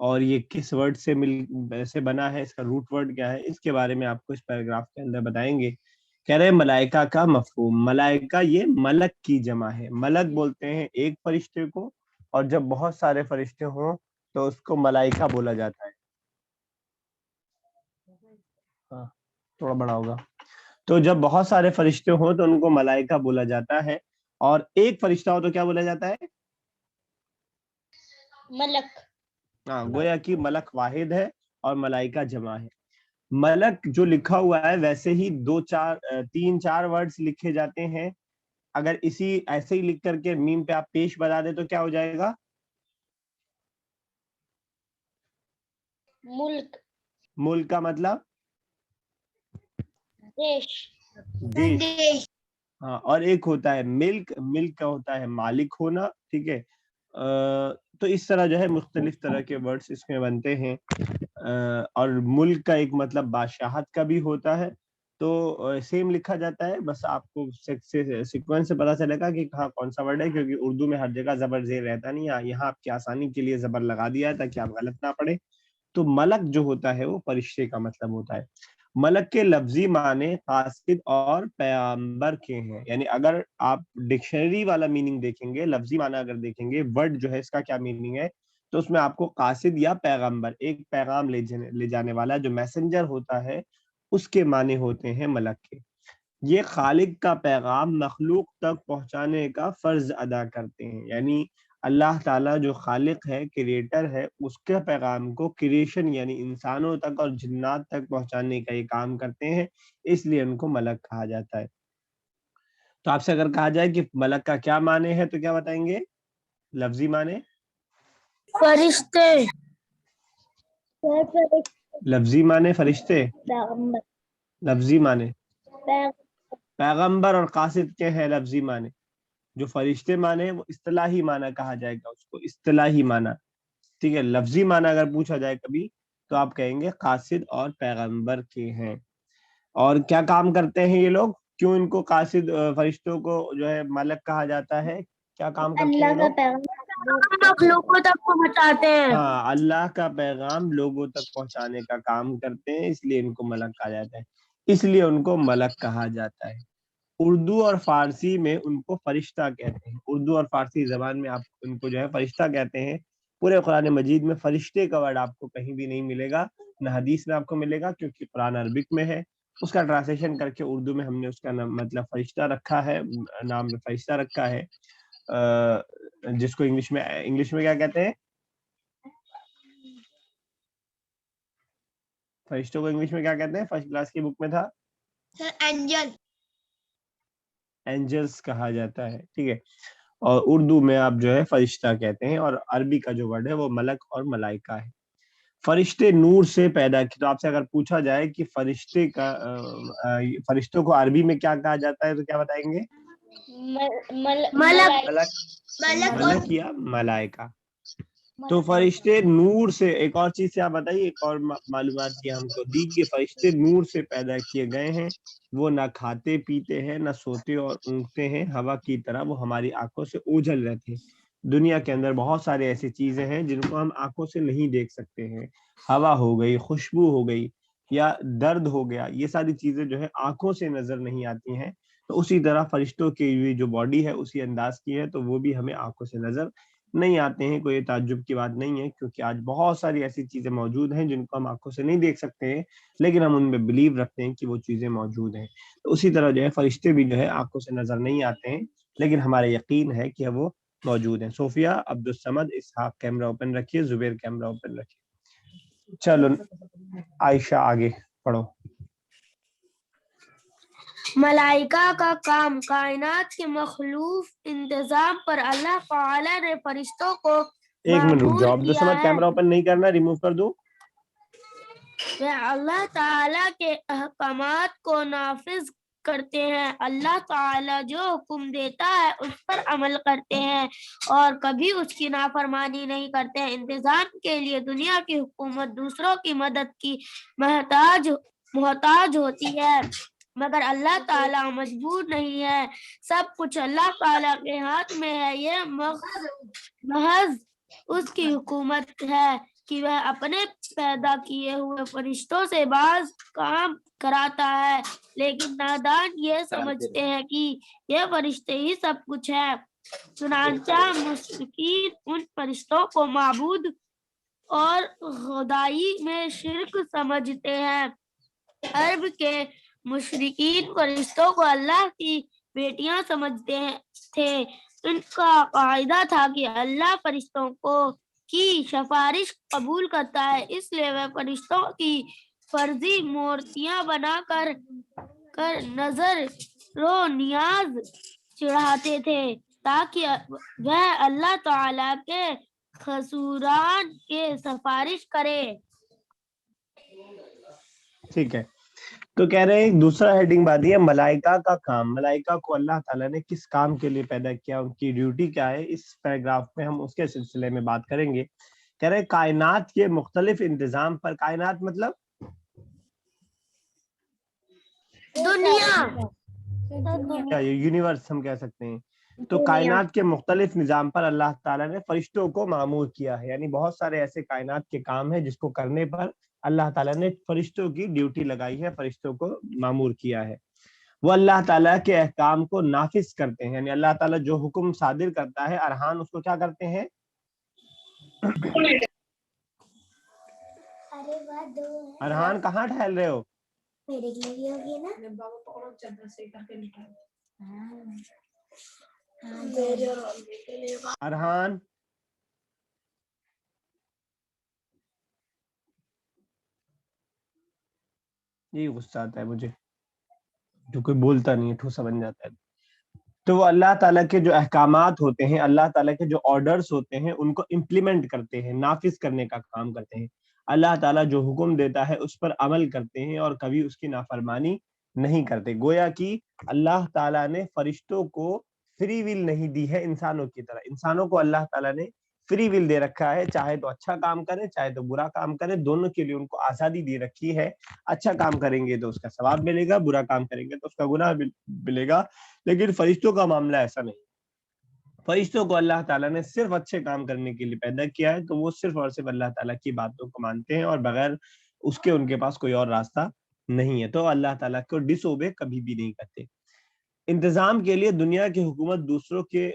اور یہ کس ورڈ سے بنا ہے, اس کا روٹ ورڈ کیا ہے, اس کے بارے میں آپ کو اس پیراگراف کے اندر بتائیں گے. کہہ رہے ملائکہ کا مفہوم, ملائکہ یہ ملک کی جمع ہے. ملک بولتے ہیں ایک فرشتے کو, اور جب بہت سارے فرشتے ہوں تو اس کو ملائکہ بولا جاتا ہے. ہاں تھوڑا بڑا ہوگا. تو جب بہت سارے فرشتے ہوں تو ان کو ملائکہ بولا جاتا ہے, اور ایک فرشتہ ہو تو کیا بولا جاتا ہے؟ ملک. ہاں, گویا کہ ملک واحد ہے اور ملائکہ جمع ہے. ملک جو لکھا ہوا ہے ویسے ہی 3-4 ورڈز لکھے جاتے ہیں. اگر اسی ایسے ہی لکھ کر کے میم پہ آپ پیش بتا دیں تو کیا ہو جائے گا؟ ملک. ملک کا مطلب دیش. دیش. ہاں, اور ایک ہوتا ہے ملک, ملک کا ہوتا ہے مالک ہونا. ٹھیک ہے, تو اس طرح جو ہے مختلف طرح کے ورڈز اس میں بنتے ہیں. اور ملک کا ایک مطلب بادشاہت کا بھی ہوتا ہے. تو سیم لکھا جاتا ہے, بس آپ کو سیکوینس سے پتا چلے گا کہ کہاں کون سا ورڈ ہے, کیونکہ اردو میں ہر جگہ زبر زیر رہتا نہیں. یہاں آپ کی آسانی کے لیے زبر لگا دیا ہے تاکہ آپ غلط نہ پڑھے. تو ملک جو ہوتا ہے وہ فرشتے کا مطلب ہوتا ہے. ملک کے لفظی معنی قاصد اور پیغمبر کے ہیں. یعنی اگر آپ ڈکشنری والا میننگ دیکھیں گے, لفظی معنی اگر دیکھیں گے, ورڈ جو ہے اس کا کیا میننگ ہے, تو اس میں آپ کو قاصد یا پیغمبر, ایک پیغام لے جانے والا جو میسنجر ہوتا ہے, اس کے معنی ہوتے ہیں ملک کے. یہ خالق کا پیغام مخلوق تک پہنچانے کا فرض ادا کرتے ہیں. یعنی اللہ تعالیٰ جو خالق ہے, کریٹر ہے, اس کے پیغام کو کریشن یعنی انسانوں تک اور جنات تک پہنچانے کا یہ کام کرتے ہیں, اس لیے ان کو ملک کہا جاتا ہے. تو آپ سے اگر کہا جائے کہ ملک کا کیا معنی ہے تو کیا بتائیں گے لفظی معنی؟ فرشتے. لفظی معنی فرشتے, پیغمبر. لفظی معنی پیغمبر, اور قاصد کے ہیں لفظی معنی. جو فرشتے معنی وہ اصطلاحی معنی کہا جائے گا اس کو, اصطلاحی معنی. ٹھیک ہے, لفظی معنی اگر پوچھا جائے کبھی تو آپ کہیں گے قاصد اور پیغمبر کے ہیں. اور کیا کام کرتے ہیں یہ لوگ, کیوں ان کو قاصد فرشتوں کو جو ہے ملک کہا جاتا ہے, کیا کام کرتے ہیں اللہ یہ کا لوگ؟ پیغام مخلوقوں تک پہنچاتے ہیں. ہاں, اللہ کا پیغام لوگوں تک پہنچانے کا کام کرتے ہیں, اس لیے ان کو ملک کہا جاتا ہے. اس لیے ان کو ملک کہا جاتا ہے. اردو اور فارسی میں ان کو فرشتہ کہتے ہیں. اردو اور فارسی زبان میں آپ ان کو جو ہے فرشتہ کہتے ہیں. پورے قرآن مجید میں فرشتے کا ورڈ آپ کو کہیں بھی نہیں ملے گا, نہ حدیث میں آپ کو ملے گا, کیونکہ قرآن عربک میں ہے. اس کا ٹرانسلیشن کر کے اردو میں ہم نے اس کا مطلب فرشتہ رکھا ہے, نام فرشتہ رکھا ہے, جس کو انگلش میں کیا کہتے ہیں؟ فرشتوں کو انگلش میں کیا کہتے ہیں؟ فرسٹ کلاس کی بک میں تھا اینجل. اینجلس کہا جاتا ہے. ٹھیک ہے, اور اردو میں آپ جو ہے فرشتہ کہتے ہیں, اور عربی کا جو ورڈ ہے وہ ملک اور ملائکہ ہے. فرشتے نور سے پیدا کی, تو آپ سے اگر پوچھا جائے کہ فرشتوں کو عربی میں کیا کہا جاتا ہے تو کیا بتائیں گے؟ ملک یا ملائکہ. تو فرشتے نور سے, ایک اور چیز سے آپ بتائیے, ایک اور معلومات کی ہم کو دی کہ فرشتے نور سے پیدا کیے گئے ہیں. وہ نہ کھاتے پیتے ہیں, نہ سوتے اور اونگتے ہیں, ہوا کی طرح وہ ہماری آنکھوں سے اوجھل رہتے ہیں. دنیا کے اندر بہت سارے ایسی چیزیں ہیں جن کو ہم آنکھوں سے نہیں دیکھ سکتے ہیں. ہوا ہو گئی, خوشبو ہو گئی, یا درد ہو گیا, یہ ساری چیزیں جو ہے آنکھوں سے نظر نہیں آتی ہیں. تو اسی طرح فرشتوں کی جو باڈی ہے اسی انداز کی ہے, تو وہ بھی ہمیں آنکھوں سے نظر نہیں آتے ہیں. کوئی تعجب کی بات نہیں ہے, کیونکہ آج بہت ساری ایسی چیزیں موجود ہیں جن کو ہم آنکھوں سے نہیں دیکھ سکتے ہیں, لیکن ہم ان میں بلیو رکھتے ہیں کہ وہ چیزیں موجود ہیں. تو اسی طرح جو ہے فرشتے بھی جو ہے آنکھوں سے نظر نہیں آتے ہیں, لیکن ہمارا یقین ہے کہ وہ موجود ہیں. صوفیہ, عبدالصمد, اسحاق کیمرہ اوپن رکھیے, زبیر کیمرہ اوپن رکھیے. چلو عائشہ آگے پڑھو. ملائکہ کا کام, کائنات کے مخلوق انتظام پر اللہ تعالی نے فرشتوں کو ایک منٹ رک جاؤ, مأمور کیا عبدالصمد ہے. کیمرہ اوپن نہیں کرنا, ریموو کر دو. وہ اللہ تعالی کے احکامات کو نافذ کرتے ہیں. اللہ تعالی جو حکم دیتا ہے اس پر عمل کرتے ہیں اور کبھی اس کی نافرمانی نہیں کرتے. انتظام کے لیے دنیا کی حکومت دوسروں کی مدد کی محتاج ہوتی ہے, مگر اللہ تعالیٰ مجبور نہیں ہے. سب کچھ اللہ تعالیٰ کے ہاتھ میں ہے, یہ محض اس کی حکومت ہے. کہ وہ اپنے پیدا کیے ہوئے فرشتوں سے بعض کام کراتا ہے، لیکن نادان یہ سمجھتے ہیں کہ یہ فرشتے ہی سب کچھ ہے۔ چنانچہ مشرکین ان فرشتوں کو معبود اور خدائی میں شرک سمجھتے ہیں۔ عرب کے مشرکین فرشتوں کو اللہ کی بیٹیاں سمجھتے تھے۔ ان کا قاعدہ تھا کہ اللہ فرشتوں کی سفارش قبول کرتا ہے، اس لیے وہ فرشتوں کی فرضی مورتیاں بنا کر نظر و نیاز چڑھاتے تھے تاکہ وہ اللہ تعالی کے خسوران کے سفارش کرے۔ ٹھیک ہے، تو کہہ رہے ہیں دوسرا ہیڈنگ بات ہے ملائکہ کا کام۔ ملائکہ کو اللہ تعالیٰ نے کس کام کے لیے پیدا کیا، ان کی ڈیوٹی کیا ہے، اس پیراگراف میں ہم اس کے سلسلے میں بات کریں گے۔ کہہ رہے ہیں کائنات کے مختلف انتظام پر، کائنات مطلب دنیا، یونیورس ہم کہہ سکتے ہیں۔ تو کائنات کے مختلف نظام پر اللہ تعالیٰ نے فرشتوں کو مامور کیا ہے، یعنی بہت سارے ایسے کائنات کے کام ہیں جس کو کرنے پر اللہ تعالیٰ نے فرشتوں کی ڈیوٹی لگائی ہے، فرشتوں کو مامور کیا ہے۔ وہ اللہ تعالیٰ کے احکام کو نافذ کرتے ہیں، یعنی اللہ تعالیٰ جو حکم صادر کرتا ہے ارحان اس کو کیا کرتے ہیں؟ ارحان کہاں ٹھہر رہے ہو؟ ارحان یہ غصہ آتا ہے مجھے جو کوئی بولتا نہیں ہے، ٹھوسا بن جاتا ہے۔ تو وہ اللہ تعالیٰ کے جو احکامات ہوتے ہیں، اللہ تعالیٰ کے جو آرڈرز ہوتے ہیں ان کو امپلیمنٹ کرتے ہیں، نافذ کرنے کا کام کرتے ہیں۔ اللہ تعالیٰ جو حکم دیتا ہے اس پر عمل کرتے ہیں اور کبھی اس کی نافرمانی نہیں کرتے۔ گویا کہ اللہ تعالیٰ نے فرشتوں کو فری ول نہیں دی ہے انسانوں کی طرح۔ انسانوں کو اللہ تعالیٰ نے فری ول دے رکھا ہے، چاہے تو اچھا کام کرے چاہے تو برا کام کرے، دونوں کے لیے ان کو آزادی دی رکھی ہے۔ اچھا کام کریں گے تو اس کا ثواب ملے گا، برا کام کریں گے تو اس کا گناہ ملے گا۔ لیکن فرشتوں کا معاملہ ایسا نہیں۔ فرشتوں کو اللہ تعالیٰ نے صرف اچھے کام کرنے کے لیے پیدا کیا ہے، تو وہ صرف اور صرف اللہ تعالیٰ کی باتوں کو مانتے ہیں اور بغیر اس کے ان کے پاس کوئی اور راستہ نہیں ہے، تو اللہ تعالیٰ کو ڈس اوبے کبھی بھی نہیں کرتے۔ انتظام کے لیے دنیا کی حکومت دوسروں کے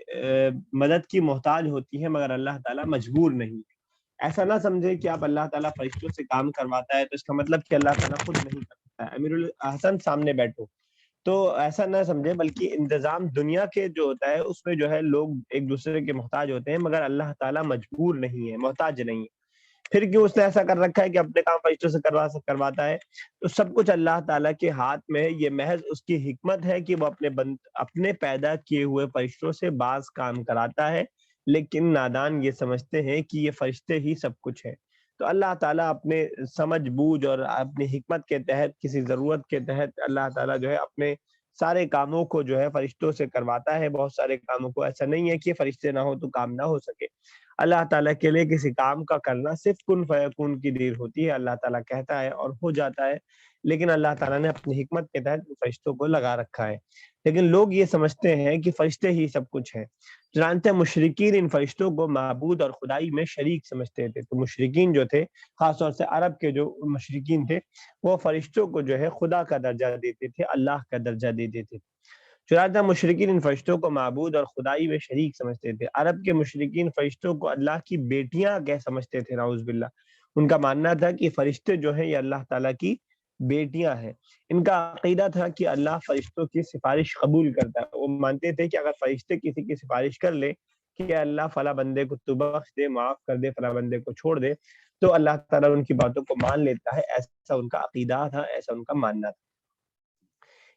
مدد کی محتاج ہوتی ہے، مگر اللہ تعالیٰ مجبور نہیں ہے۔ ایسا نہ سمجھے کہ آپ اللہ تعالیٰ فرشتوں سے کام کرواتا ہے تو اس کا مطلب کہ اللہ تعالیٰ خود نہیں کرتا ہے۔ امیر الحسن سامنے بیٹھو، تو ایسا نہ سمجھے، بلکہ انتظام دنیا کے جو ہوتا ہے اس میں جو ہے لوگ ایک دوسرے کے محتاج ہوتے ہیں، مگر اللہ تعالیٰ مجبور نہیں ہے، محتاج نہیں ہے۔ پھر کیوں اس نے ایسا کر رکھا ہے کہ اپنے کام فرشتوں سے کرواتا ہے؟ تو سب کچھ اللہ تعالیٰ کے ہاتھ میں ہے، یہ محض اس کی حکمت ہے کہ وہ اپنے پیدا کیے ہوئے فرشتوں سے بعض کام کراتا ہے، لیکن نادان یہ سمجھتے ہیں کہ یہ فرشتے ہی سب کچھ ہے۔ تو اللہ تعالیٰ اپنے سمجھ بوجھ اور اپنی حکمت کے تحت، کسی ضرورت کے تحت اللہ تعالیٰ جو ہے اپنے سارے کاموں کو جو ہے فرشتوں سے کرواتا ہے۔ بہت سارے کاموں کو ایسا نہیں ہے کہ فرشتے نہ ہو تو کام نہ ہو سکے۔ اللہ تعالیٰ کے لیے کسی کام کا کرنا صرف کن فیکون کی دیر ہوتی ہے، اللہ تعالیٰ کہتا ہے اور ہو جاتا ہے، لیکن اللہ تعالیٰ نے اپنی حکمت کے تحت فرشتوں کو لگا رکھا ہے۔ لیکن لوگ یہ سمجھتے ہیں کہ فرشتے ہی سب کچھ ہیں، چنانچہ مشرکین ان فرشتوں کو معبود اور خدائی میں شریک سمجھتے تھے۔ تو مشرکین جو تھے، خاص طور سے عرب کے جو مشرکین تھے، وہ فرشتوں کو جو ہے خدا کا درجہ دیتے تھے، اللہ کا درجہ دیتے تھے۔ چنانچہ مشرکین ان فرشتوں کو معبود اور خدائی میں شریک سمجھتے تھے۔ عرب کے مشرکین فرشتوں کو اللہ کی بیٹیاں کہہ سمجھتے تھے، نعوذ باللہ۔ ان کا ماننا تھا کہ فرشتے جو ہیں یہ اللہ تعالیٰ کی بیٹیاں ہیں۔ ان کا عقیدہ تھا کہ اللہ فرشتوں کی سفارش قبول کرتا ہے۔ وہ مانتے تھے کہ اگر فرشتے کسی کی سفارش کر لے کہ اللہ فلاں بندے کو تو بخش دے، معاف کر دے، فلاں بندے کو چھوڑ دے، تو اللہ تعالیٰ ان کی باتوں کو مان لیتا ہے۔ ایسا ان کا عقیدہ تھا، ایسا ان کا ماننا تھا۔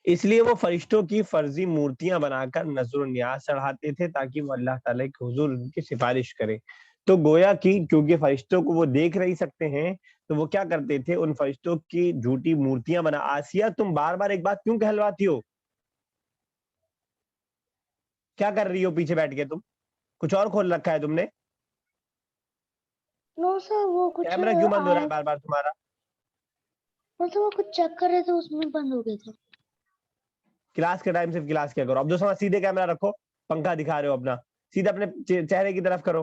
اس لیے وہ فرشتوں کی فرضی مورتیاں بنا کر نظر و نیاز چڑھاتے تھے تاکہ وہ اللہ تعالیٰ کے حضور ان کی سفارش کرے۔ تو گویا کہ کیونکہ فرشتوں کو وہ دیکھ نہیں سکتے ہیں تو وہ کیا کرتے تھے، ان فرشتوں کی جھوٹی مورتیاں بنا۔ آسیہ تم بار بار ایک بات کیوں کہلواتی ہو؟ کیا کر رہی ہو پیچھے بیٹھ کے؟ تم کچھ اور کھول رکھا ہے تم نے؟ نو سر، وہ کچھ کیمرہ کیوں بند ہو رہا ہے بار بار تمہارا؟ وہ کچھ چیک کر رہے تھے، اس میں بند ہو گیا تھا۔ کلاس کے ٹائم صرف کلاس کیا کرو۔ عبد السمد سیدھے کیمرہ رکھو، پنکھا دکھا رہے ہو اپنا، سیدھا اپنے چہرے کی طرف کرو۔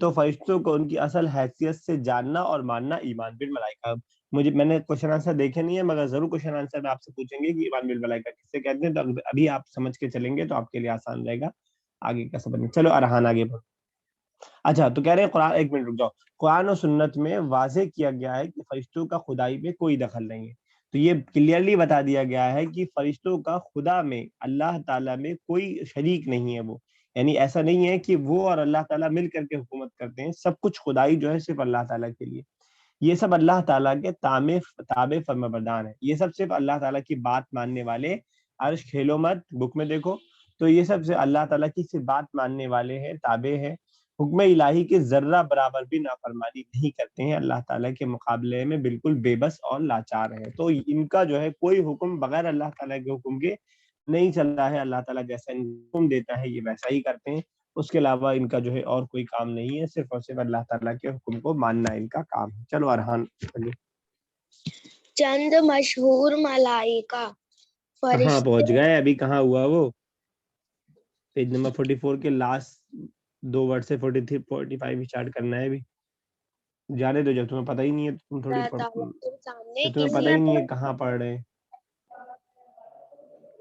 تو فرشتوں کو ان کی اصل حیثیت سے جاننا اور ماننا ایمان بالملائکہ. میں نے کوشچن آنسر دیکھے نہیں ہے مگر ضرور کوشچن آنسر میں آپ سے پوچھیں گے کہ ایمان بالملائکہ کس سے کہتے ہیں, تو ابھی آپ سمجھ کے چلیں گے تو آپ کے لیے آسان رہے گا آگے کا سمجھنا. چلو ارحان آگے بڑھو. اچھا تو کہہ رہے ہیں قرآن, ایک منٹ رک جاؤ, قرآن و سنت میں واضح کیا گیا ہے کہ فرشتوں کا خدائی میں کوئی دخل نہیں ہے. تو یہ کلیئرلی بتا دیا گیا ہے کہ فرشتوں کا خدا میں, اللہ تعالیٰ میں کوئی شریک نہیں ہے. وہ یعنی ایسا نہیں ہے کہ وہ اور اللہ تعالیٰ مل کر کے حکومت کرتے ہیں, سب کچھ خدائی جو ہے صرف اللہ تعالیٰ کے لیے. یہ سب اللہ تعالیٰ کے تابع فرمانبردار ہیں. یہ سب صرف اللہ تعالیٰ کی بات ماننے والے, عرش کھیلو مت بک میں دیکھو, تو یہ سب سے اللہ تعالیٰ کی صرف بات ماننے والے ہیں, تابع ہیں. حکم الہی کے ذرہ برابر بھی نافرمانی نہیں کرتے ہیں, اللہ تعالیٰ کے مقابلے میں بالکل بے بس اور لاچار ہیں. تو ان کا جو ہے کوئی حکم بغیر اللہ تعالیٰ کے حکم کے نہیں چل رہا ہے. اللہ تعالیٰ جیسا حکم دیتا ہے یہ ویسا ہی کرتے ہیں, اس کے علاوہ ان کا جو ہے اور کوئی کام نہیں ہے, صرف اور صرف اللہ تعالیٰ کے حکم کو ماننا ان کا کام ہے. چلو ارحان چند مشہور ملائکہ کہاں پہنچ گئے, ابھی کہاں ہوا وہ, پیج نمبر 44 کے لاسٹ 2 ورڈ سے 43 45 اسٹارٹ کرنا ہے. ابھی جانے دو, جب تمہیں پتہ ہی نہیں ہے تم تھوڑی تمہیں پتہ ہی نہیں ہے کہاں پڑھ رہے ہیں.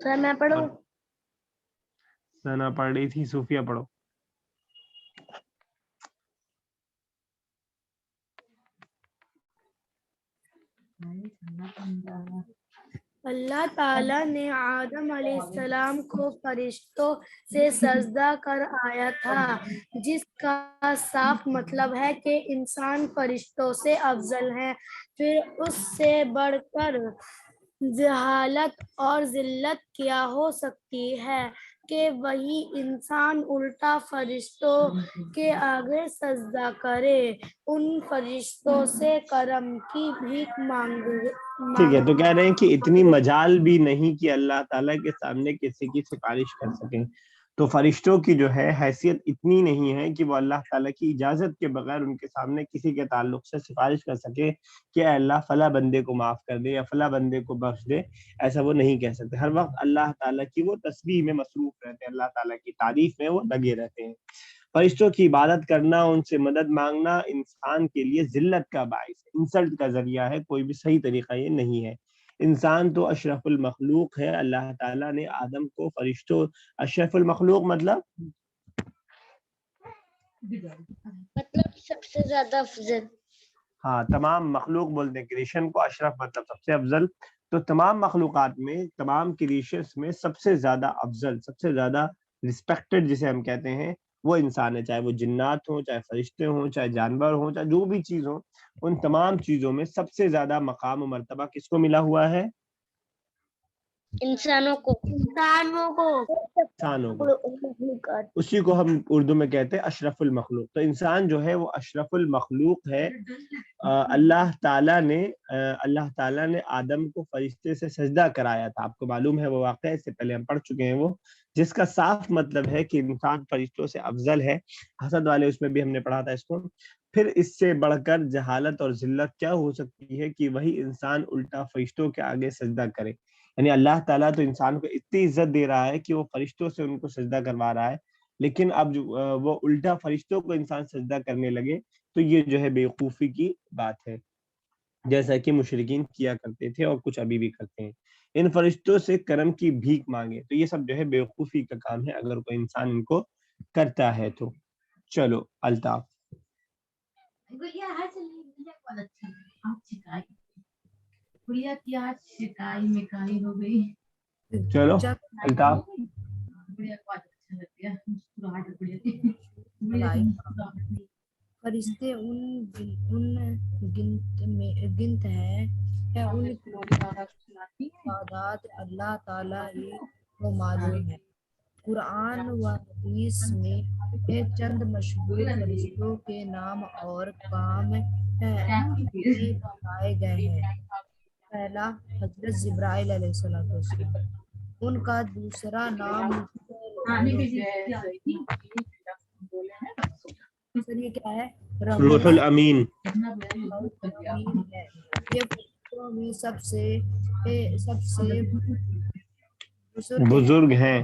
سر میں پڑھوں؟ ثنا پڑھ رہی تھی, صوفیہ پڑھو. اللہ تعالیٰ نے آدم علیہ السلام کو فرشتوں سے سجدہ کر آیا تھا, جس کا صاف مطلب ہے کہ انسان فرشتوں سے افضل ہے. پھر اس سے بڑھ کر جہالت اور ذلت کیا ہو سکتی ہے کہ وہی انسان الٹا فرشتوں کے آگے سجدہ کرے, ان فرشتوں سے کرم کی بھیک مانگے. ٹھیک ہے, تو کہہ رہے ہیں کہ اتنی مجال بھی نہیں کہ اللہ تعالیٰ کے سامنے کسی کی سفارش کر سکیں. تو فرشتوں کی جو ہے حیثیت اتنی نہیں ہے کہ وہ اللہ تعالیٰ کی اجازت کے بغیر ان کے سامنے کسی کے تعلق سے سفارش کر سکے کہ اے اللہ فلاں بندے کو معاف کر دے یا فلاں بندے کو بخش دے. ایسا وہ نہیں کہہ سکتے. ہر وقت اللہ تعالیٰ کی وہ تسبیح میں مصروف رہتے ہیں, اللہ تعالیٰ کی تعریف میں وہ لگے رہتے ہیں. فرشتوں کی عبادت کرنا, ان سے مدد مانگنا انسان کے لیے ذلت کا باعث ہے, انسلٹ کا ذریعہ ہے, کوئی بھی صحیح طریقہ یہ نہیں ہے. انسان تو اشرف المخلوق ہے. اللہ تعالیٰ نے آدم کو فرشتوں, اشرف المخلوق مطلب سب سے زیادہ افضل. ہاں, تمام مخلوق بولتے ہیں کریشن کو اشرف مطلب سب سے افضل. تو تمام مخلوقات میں, تمام کریشنز میں سب سے زیادہ افضل, سب سے زیادہ رسپیکٹڈ جسے ہم کہتے ہیں وہ انسان ہے. چاہے وہ جنات ہوں, چاہے فرشتے ہوں, چاہے جانور ہوں, چاہے جو بھی چیز ہوں, ان تمام چیزوں میں سب سے زیادہ مقام و مرتبہ کس کو ملا ہوا ہے؟ انسانوں کو. اسی کو ہم اردو میں کہتے ہیں اشرف المخلوق. تو انسان جو ہے وہ اشرف المخلوق ہے. اللہ تعالیٰ نے آدم کو فرشتے سے سجدہ کرایا تھا, آپ کو معلوم ہے وہ واقعہ, اس سے پہلے ہم پڑھ چکے ہیں وہ, جس کا صاف مطلب ہے کہ انسان فرشتوں سے افضل ہے. حسد والے اس میں بھی ہم نے پڑھا تھا اس کو. پھر اس سے بڑھ کر جہالت اور ذلت کیا ہو سکتی ہے کہ وہی انسان الٹا فرشتوں کے آگے سجدہ کرے. یعنی اللہ تعالیٰ تو انسان کو اتنی عزت دے رہا ہے کہ وہ فرشتوں سے ان کو سجدہ کروا رہا ہے, لیکن اب وہ الٹا فرشتوں کو انسان سجدہ کرنے لگے تو یہ جو ہے بیوقوفی کی بات ہے, جیسا کہ مشرکین کیا کرتے تھے اور کچھ ابھی بھی کرتے ہیں. ان فرشتوں سے کرم کی بھیک مانگے, تو یہ سب جو ہے بیوقوفی کا کام ہے اگر کوئی انسان ان کو کرتا ہے تو. چلو الطاف. چلو الطاف. فرشتے ان گنت ہے ان کی تعداد اللہ تعالیٰ ہی کو معلوم ہے. قرآن و حدیث میں چند مشہور فرشتوں کے نام اور کام بتائے گئے ہیں. پہلا حضرت جبرائیل علیہ السلام, ان کا دوسرا نام یہ کیا ہے؟ روح الامین. یہ فرشتوں میں سب سے بزرگ ہیں.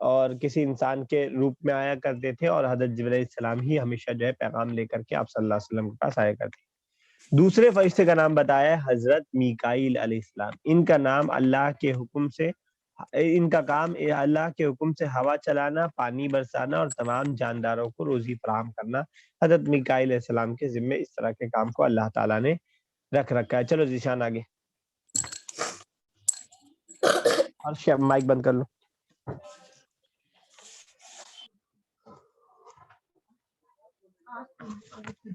اور کسی انسان کے روپ میں آیا کرتے تھے اور حضرت جبرائیل علیہ السلام ہی ہمیشہ جو ہے پیغام لے کر کے آپ صلی اللہ علیہ وسلم کے پاس آیا کرتے. دوسرے فرشتے کا نام بتایا ہے حضرت میکائیل علیہ السلام. ان کا نام اللہ کے حکم سے، ان کا کام اللہ کے حکم سے ہوا چلانا، پانی برسانا اور تمام جانداروں کو روزی فراہم کرنا. حضرت میکائیل علیہ السلام کے ذمے اس طرح کے کام کو اللہ تعالیٰ نے رکھ رکھا ہے. چلو ذیشان آگے، اور مائک بند کر لو.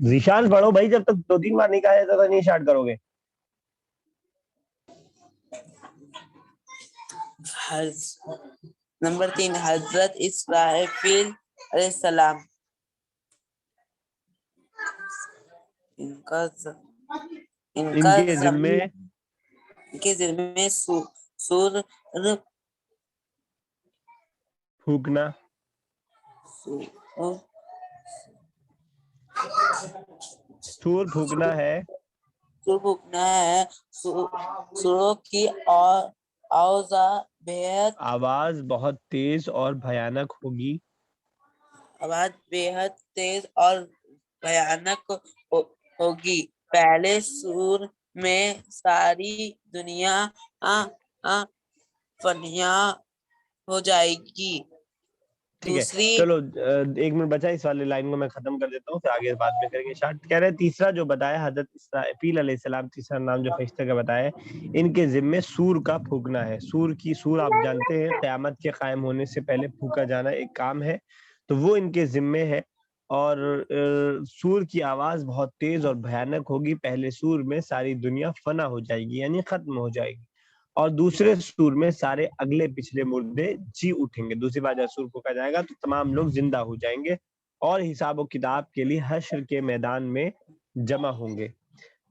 ذیشان پڑھو بھائی، جب تک 2-3 بار نہیں کہا جاتا تو نہیں اسٹارٹ کرو گے. نمبر 3 حضرت اسرافیل علیہ السلام. ان کے ذمے سور پھونکنا، سور پھونکنا ہے. سوروں کی آواز بہت تیز اور بھیانک ہوگی. ہوگی. پہلے سور میں ساری دنیا فنا ہو جائے گی. ٹھیک ہے، چلو 1 منٹ بچا، اس والے لائن کو میں ختم کر دیتا ہوں، پھر آگے بعد میں کریں گے اسٹارٹ. کہہ رہے تیسرا جو بتایا حضرت اسرافیل علیہ السلام، تیسرا نام جو فرشتے کا بتایا ہے، ان کے ذمے سور کا پھونکنا ہے. سور آپ جانتے ہیں قیامت کے قائم ہونے سے پہلے پھونکا جانا ایک کام ہے، تو وہ ان کے ذمے ہے. اور سور کی آواز بہت تیز اور بھیانک ہوگی. پہلے سور میں ساری دنیا فنا ہو جائے گی، یعنی ختم ہو جائے گی، اور دوسرے سور میں سارے اگلے پچھلے مردے جی اٹھیں گے. دوسری بار جب سور پھونکا جائے گا تو تمام لوگ زندہ ہو جائیں گے اور حساب و کتاب کے لیے حشر کے میدان میں جمع ہوں گے.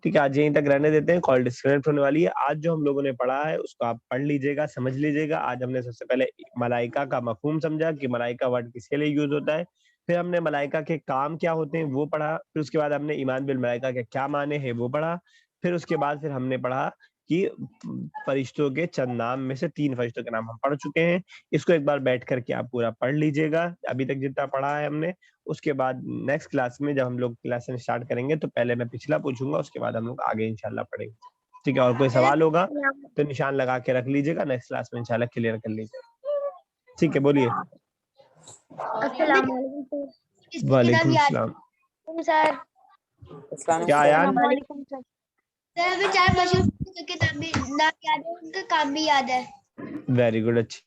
ٹھیک ہے، آج یہیں تک رہنے دیتے ہیں، کال ڈسکنیکٹ ہونے والی ہے. آج جو ہم لوگوں نے پڑھا ہے اس کو آپ پڑھ لیجیے گا، سمجھ لیجیے گا. آج ہم نے سب سے پہلے ملائکہ کا مفہوم سمجھا کہ ملائکہ ورڈ کس کے لیے یوز ہوتا ہے. پھر ہم نے ملائکہ کے کام کیا ہوتے ہیں وہ پڑھا. پھر اس کے بعد ہم نے ایمان بالملائکہ کے کیا معنی ہے وہ پڑھا. پھر اس کے بعد پھر ہم نے پڑھا کہ فرشتوں کے چند نام میں سے 3 فرشتوں کے نام ہم پڑھ چکے ہیں. اس کو ایک بار بیٹھ کر کے آپ پورا پڑھ لیجیے گا ابھی تک جتنا پڑھا ہے ہم نے. اس کے بعد نیکسٹ کلاس میں جب ہم لوگ لیسن اسٹارٹ کریں گے تو پہلے میں پچھلا پوچھوں گا، اس کے بعد ہم لوگ آگے انشاءاللہ پڑھیں گے. ٹھیک ہے، اور کوئی سوال ہوگا تو نشان لگا کے رکھ لیجیے گا، نیکسٹ کلاس میں انشاءاللہ کلیئر کر لیجیے گا. ٹھیک ہے، بولیے. السلام علیکم. وعلیکم السلام. سر کیا ایان؟ سر ابھی 4 بچوں کی کتاب بھی نام یاد ہے، ان کا کام بھی یاد ہے. ویری گڈ، اچھی